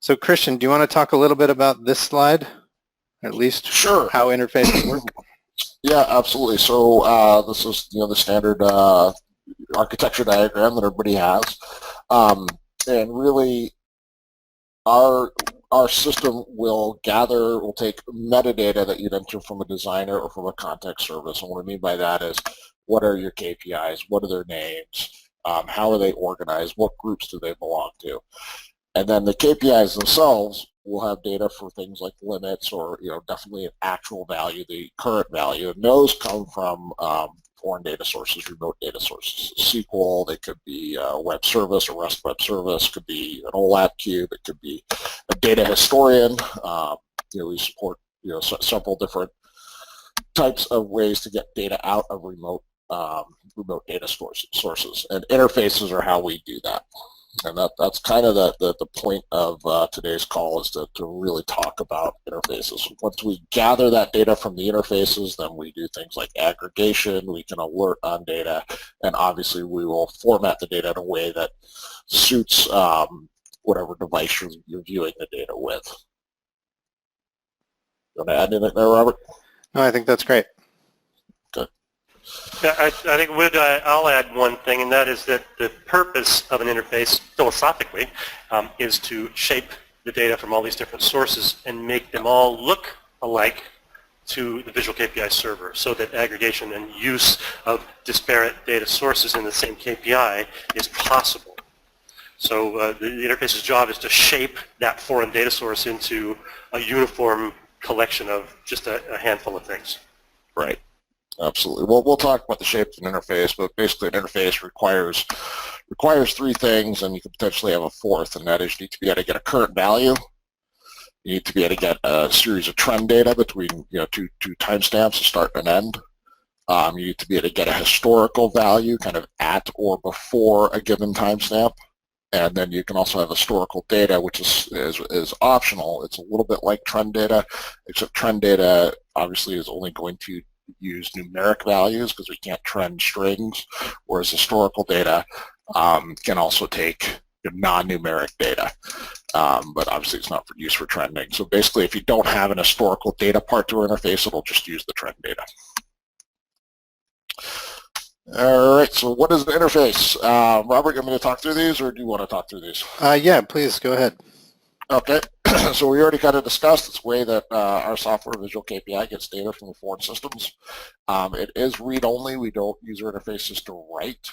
So Christian, do you want to talk a little bit about this slide? At least Sure. how interfaces work? Yeah, absolutely. So this is the standard architecture diagram that everybody has, and really our system will take metadata that you'd enter from a designer or from a contact service. And what I mean by that is, what are your KPIs? What are their names? How are they organized? What groups do they belong to? And then the KPIs themselves will have data for things like limits or, definitely an actual value, the current value. And those come from foreign data sources, remote data sources. SQL, they could be a web service, a REST web service, could be an OLAP cube, it could be a data historian. We support, several different types of ways to get data out of remote data sources. And interfaces are how we do that. And that's kind of the point of today's call, is to really talk about interfaces. Once we gather that data from the interfaces, then we do things like aggregation, we can alert on data, and obviously we will format the data in a way that suits whatever device you're viewing the data with. You want to add anything there, Robert? No, I think that's great. Yeah, I think I'll add one thing, and that is that the purpose of an interface, philosophically, is to shape the data from all these different sources and make them all look alike to the Visual KPI server, so that aggregation and use of disparate data sources in the same KPI is possible. So the interface's job is to shape that foreign data source into a uniform collection of just a handful of things. Right. Absolutely. Well, we'll talk about the shape of an interface, but basically an interface requires three things, and you could potentially have a fourth, and that is you need to be able to get a current value. You need to be able to get a series of trend data between two timestamps, a start and an end. You need to be able to get a historical value kind of at or before a given timestamp. And then you can also have historical data, which is optional. It's a little bit like trend data, except trend data obviously is only going to use numeric values because we can't trend strings, whereas historical data can also take non-numeric data, but obviously it's not for use for trending. So basically, if you don't have an historical data part to our interface, it'll just use the trend data. All right, so what is the interface? Robert, you want me to talk through these, or do you want to talk through these? Yeah, please, go ahead. Okay, so we already kind of discussed this way that our software, Visual KPI, gets data from the foreign systems. It is read-only. We don't use our interfaces to write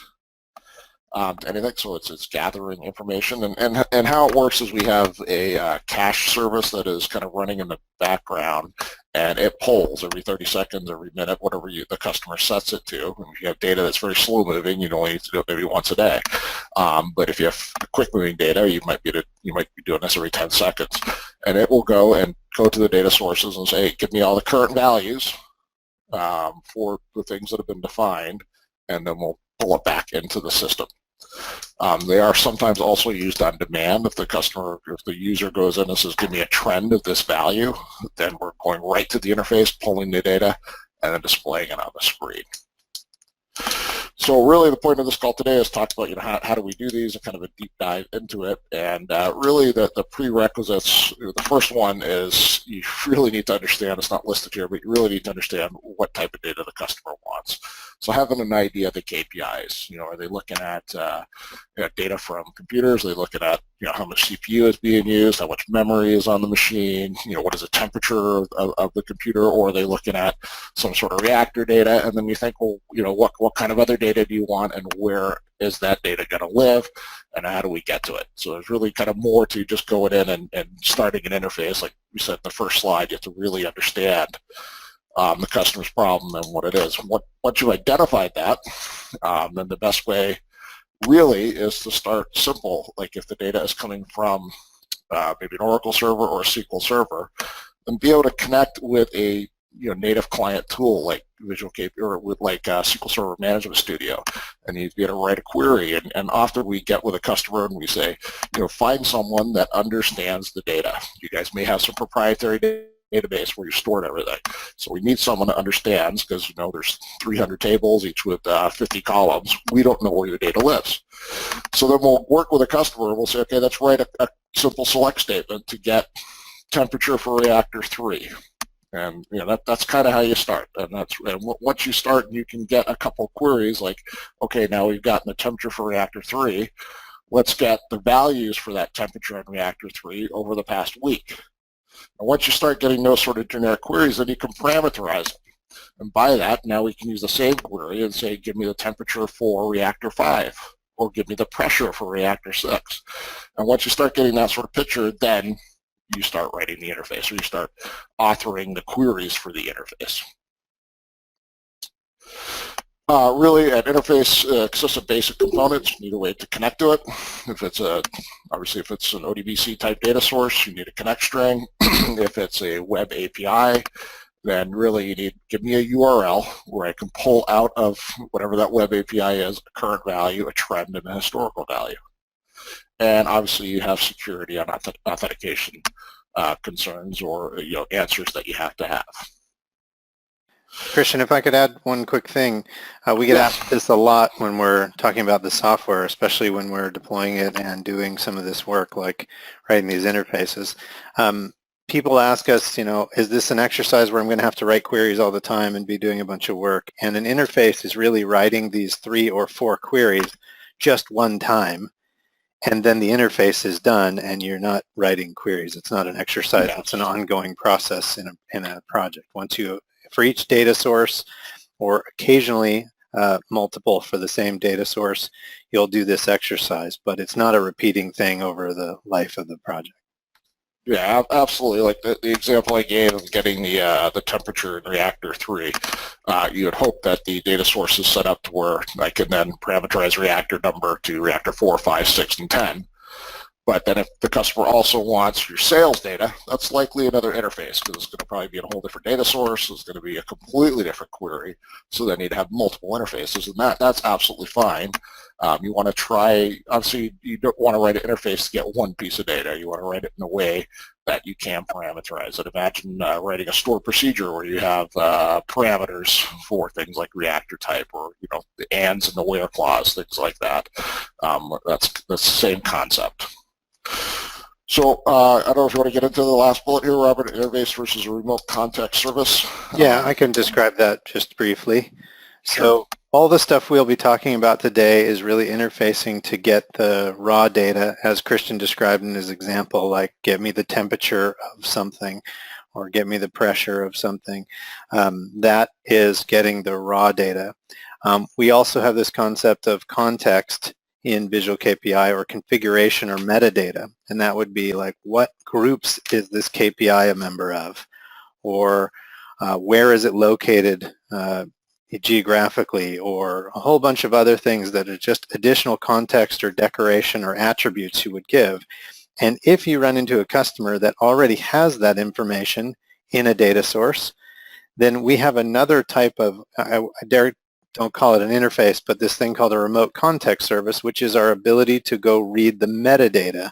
anything, so it's gathering information. And how it works is we have a cache service that is kind of running in the background, and it polls every 30 seconds, every minute, whatever the customer sets it to. And if you have data that's very slow-moving, you only need to do it maybe once a day. But if you have quick-moving data, you might be doing this every 10 seconds. And it will go to the data sources and say, hey, give me all the current values for the things that have been defined, and then we'll pull it back into the system. They are sometimes also used on demand. If the user goes in and says, give me a trend of this value, then we're going right to the interface, pulling the data, and then displaying it on the screen. So really the point of this call today is talk about how do we do these, and kind of a deep dive into it. And really the prerequisites, the first one is you really need to understand, it's not listed here, but you really need to understand what type of data the customer wants. So having an idea of the KPIs, are they looking at data from computers? Are they looking at how much CPU is being used, how much memory is on the machine, what is the temperature of the computer, or are they looking at some sort of reactor data? And then you think, well, what kind of other data do you want, and where is that data going to live, and how do we get to it? So there's really kind of more to just going in and starting an interface. Like we said in the first slide, you have to really understand the customer's problem and what it is. Once you've identified that, then the best way really is to start simple. Like if the data is coming from maybe an Oracle server or a SQL server, and be able to connect with a native client tool like Visual KPI or with like SQL Server Management Studio, and you'd be able to write a query. And often we get with a customer and we say, find someone that understands the data. You guys may have some proprietary database where you stored everything. So we need someone that understands, because there's 300 tables, each with 50 columns. We don't know where your data lives. So then we'll work with a customer and we'll say, okay, let's write a simple select statement to get temperature for reactor 3. And that's kind of how you start. And once you start, you can get a couple queries like, okay, now we've gotten the temperature for reactor 3. Let's get the values for that temperature in reactor 3 over the past week. And once you start getting those sort of generic queries, then you can parameterize them. And by that, now we can use the same query and say, give me the temperature for reactor 5, or give me the pressure for reactor 6. And once you start getting that sort of picture, then you start writing the interface, or you start authoring the queries for the interface. Really, an interface consists of basic components. You need a way to connect to it. Obviously, if it's an ODBC type data source, you need a connect string. If it's a web API, then really you need, give me a URL where I can pull out of whatever that web API is, a current value, a trend, and a historical value. And obviously you have security and authentication concerns or answers that you have to have. Christian, if I could add one quick thing, we get asked this a lot when we're talking about the software, especially when we're deploying it and doing some of this work like writing these interfaces. People ask us, is this an exercise where I'm going to have to write queries all the time and be doing a bunch of work? And an interface is really writing these 3 or 4 queries just one time, and then the interface is done and you're not writing queries. It's not an exercise. Yes. It's an ongoing process in a project. For each data source, or occasionally multiple for the same data source, you'll do this exercise, but it's not a repeating thing over the life of the project. Yeah, absolutely. Like the example I gave of getting the temperature in reactor 3, you would hope that the data source is set up to where I can then parameterize reactor number to reactor 4, 5, 6, and 10. But then if the customer also wants your sales data, that's likely another interface because it's going to probably be in a whole different data source. It's going to be a completely different query. So then you'd have multiple interfaces, and that's absolutely fine. You want to try, obviously you don't want to write an interface to get one piece of data. You want to write it in a way that you can parameterize it. Imagine writing a stored procedure where you have parameters for things like reactor type or the ands and the where clause, things like that. That's the same concept. So I don't know if you want to get into the last bullet here, Robert, interface versus a remote context service. Yeah, I can describe that just briefly. Sure. So all the stuff we'll be talking about today is really interfacing to get the raw data, as Christian described in his example, like get me the temperature of something or get me the pressure of something. That is getting the raw data. We also have this concept of context in Visual KPI, or configuration or metadata, and that would be like, what groups is this KPI a member of, or where is it located geographically, or a whole bunch of other things that are just additional context or decoration or attributes you would give. And if you run into a customer that already has that information in a data source, then we have another type of, don't call it an interface, but this thing called a remote context service, which is our ability to go read the metadata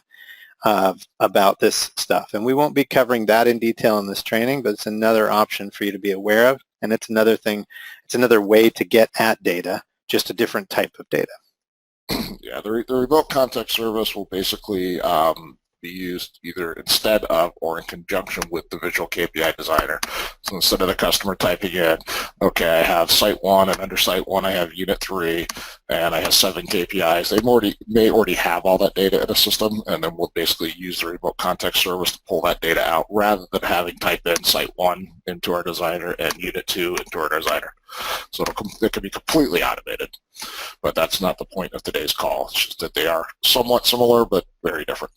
about this stuff. And we won't be covering that in detail in this training, but it's another option for you to be aware of. And it's another thing, it's another way to get at data, just a different type of data. Yeah, the remote context service will basically be used either instead of or in conjunction with the Visual KPI designer. So instead of the customer typing in, okay, I have site 1, and under site 1 I have unit 3, and I have 7 KPIs, they may already have all that data in a system, and then we'll basically use the remote context service to pull that data out rather than having type in site 1 into our designer and unit 2 into our designer. So it can be completely automated, but that's not the point of today's call. It's just that they are somewhat similar but very different.